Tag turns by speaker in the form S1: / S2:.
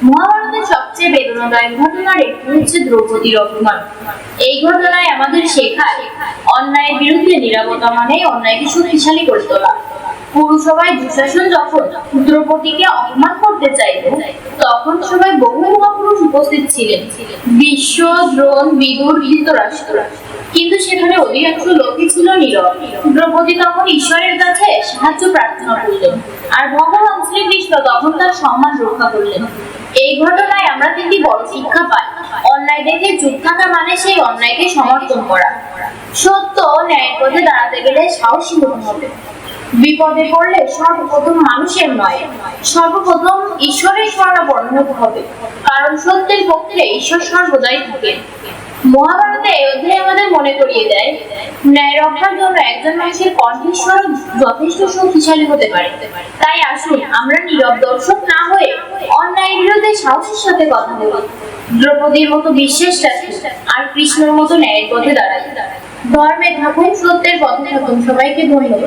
S1: মহাভারতের সবচেয়ে বেদনাদায়ক ঘটনার একটি হচ্ছে দ্রৌপদীর অপমান। এই ঘটনায় আমাদের শেখায় অন্যায়ের বিরুদ্ধে নীরবতা মানে অন্যায়কে শক্তিশালী করে তোলা। পুরসভায় দুঃশাসন যখন দ্রৌপদীকে অপমান করতে চাইল, তখন সবাই বহু মহাপুরুষ উপস্থিত ছিলেন, বিশ্ব, দ্রোণ, বিদুর, ধৃতরাষ্ট্র। কিন্তু সেখানে অধিকাংশ লোকই ছিল নীরব। দ্রৌপদী তখন ঈশ্বরের কাছে সাহায্য প্রার্থনা করলেন, আর ভগবান শ্রীকৃষ্ণ তখন তার সম্মান রক্ষা করলেন। এই ঘটনায় আমরা তিনটি বড় শিক্ষা পাই। অন্যায় দেখে চুপ থাকা মানে সেই অন্যায়কে সমর্থন করা। সত্য ও ন্যায়ের পথে দাঁড়াতে গেলে সাহসী হতে হবে। বিপদে পড়লে সর্বপ্রথম মানুষের নয়, সর্বপ্রথম ঈশ্বরের শরণাপন্ন হতে হবে, কারণ সত্যের পক্ষে ঈশ্বর সর্বদাই থাকেন। মহাভারতে এই অধ্যায় আমাদের মনে করিয়ে দেয়, ন্যায় রক্ষার জন্য একজন মানুষের কণ্ঠস্বর যথেষ্ট শক্তিশালী হতে পারে। তাই আসুন আমরা নীরব দর্শক না হয়ে অন্যায়ের বিরুদ্ধে সাহসের সাথে কথা বলি, দ্রৌপদীর মতো বিশ্বাস রাখি, আর কৃষ্ণের মতো ন্যায়ের পথে দাঁড়াই। ধর্মে থাকুন, সত্যের পথে থাকুন। সবাইকে ধন্যবাদ।